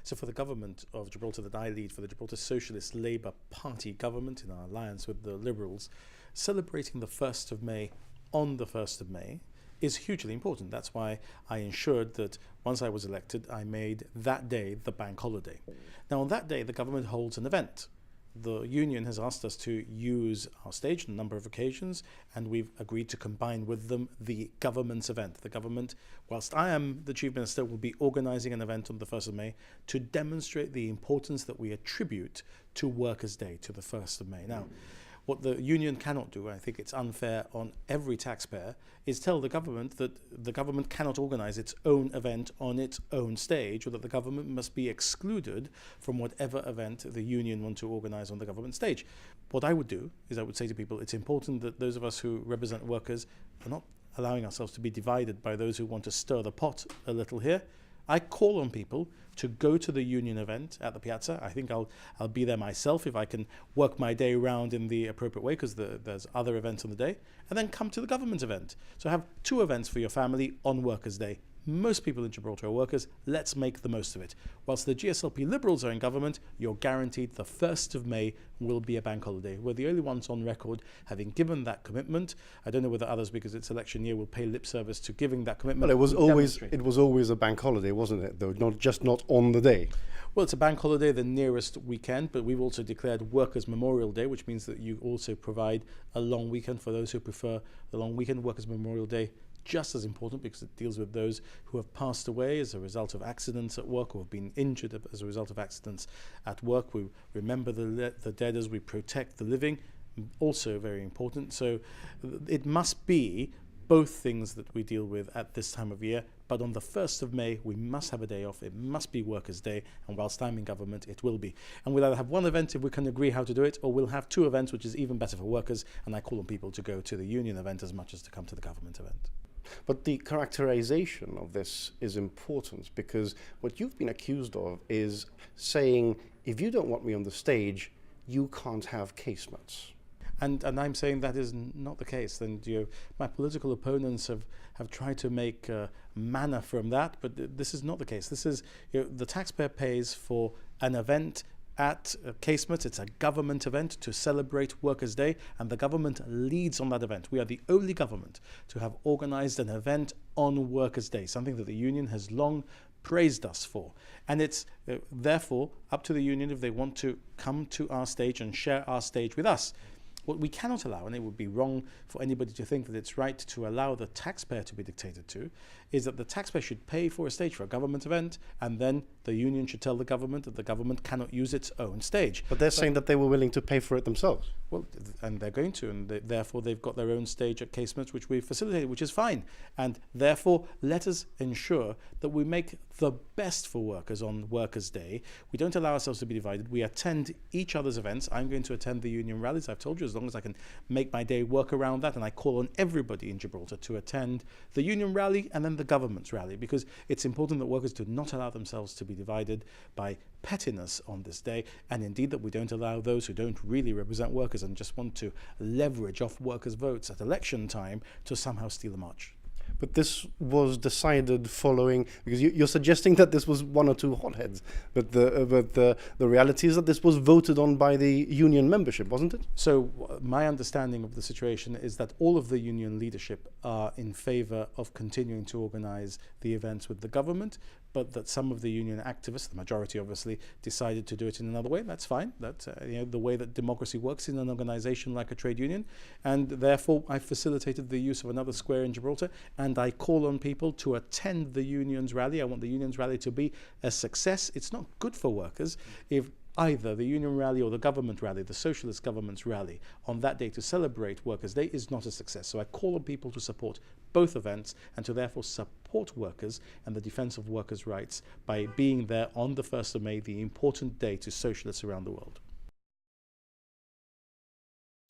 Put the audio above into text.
So for the government of Gibraltar that I lead, for the Gibraltar Socialist Labour Party government in our alliance with the Liberals, celebrating the 1st of May on the 1st of May is hugely important. That's why I ensured that once I was elected, I made that day the bank holiday. Now on that day, the government holds an event. The union has asked us to use our stage on a number of occasions, and we've agreed to combine with them the government's event. The government, whilst I am the Chief Minister, will be organising an event on the 1st of May to demonstrate the importance that we attribute to Workers' Day, to the 1st of May. Now, what the union cannot do, I think it's unfair on every taxpayer, is tell the government that the government cannot organise its own event on its own stage, or that the government must be excluded from whatever event the union want to organise on the government stage. What I would do is I would say to people, it's important that those of us who represent workers are not allowing ourselves to be divided by those who want to stir the pot a little here. I call on people to go to the union event at the Piazza. I think I'll be there myself if I can work my day around in the appropriate way, because there's other events on the day, and then come to the government event. So have 2 events for your family on Workers' Day. Most people in Gibraltar are workers. Let's make the most of it. Whilst the GSLP Liberals are in government, you're guaranteed the 1st of May will be a bank holiday. We're the only ones on record having given that commitment. I don't know whether others, because it's election year, will pay lip service to giving that commitment. Well, it was always a bank holiday, wasn't it, though? Not on the day. Well, it's a bank holiday the nearest weekend, but we've also declared Workers' Memorial Day, which means that you also provide a long weekend for those who prefer the long weekend. Workers' Memorial Day, just as important, because it deals with those who have passed away as a result of accidents at work, or have been injured as a result of accidents at work. We remember the dead as we protect the living, also very important. So it must be both things that we deal with at this time of year, but on the 1st of May we must have a day off. It must be Workers' Day, and whilst I'm in government it will be. And we'll either have one event if we can agree how to do it, or we'll have 2 events, which is even better for workers, and I call on people to go to the union event as much as to come to the government event. But the characterization of this is important, because what you've been accused of is saying, if you don't want me on the stage, you can't have casemates. And I'm saying that is not the case. And my political opponents have tried to make manna from that, but this is not the case. This is, the taxpayer pays for an event at Casemates. It's a government event to celebrate Workers' Day, and the government leads on that event. We are the only government to have organised an event on Workers' Day, something that the union has long praised us for. And it's therefore up to the union if they want to come to our stage and share our stage with us. What we cannot allow, and it would be wrong for anybody to think that it's right to allow the taxpayer to be dictated to, is that the taxpayer should pay for a stage for a government event, and then the union should tell the government that the government cannot use its own stage. But they're saying that they were willing to pay for it themselves. Well, and they're going to, and therefore they've got their own stage at Casemates, which we've facilitated, which is fine. And therefore, let us ensure that we make the best for workers on Workers' Day. We don't allow ourselves to be divided. We attend each other's events. I'm going to attend the union rallies, I've told you, as long as I can make my day work around that, and I call on everybody in Gibraltar to attend the union rally and then the government's rally, because it's important that workers do not allow themselves to be divided by pettiness on this day, and indeed that we don't allow those who don't really represent workers and just want to leverage off workers' votes at election time to somehow steal a march. But this was decided following, because you're suggesting that this was 1 or 2 hotheads, but the reality is that this was voted on by the union membership, wasn't it? So my understanding of the situation is that all of the union leadership are in favour of continuing to organise the events with the government, but that some of the union activists, the majority obviously, decided to do it in another way. That's fine. That's the way that democracy works in an organisation like a trade union, and therefore I facilitated the use of another square in Gibraltar, and I call on people to attend the union's rally. I want the union's rally to be a success. It's not good for workers if either the union rally or the government rally, the socialist government's rally, on that day to celebrate Workers' Day is not a success. So I call on people to support both events and to therefore support workers and the defence of workers' rights by being there on the 1st of May, the important day to socialists around the world.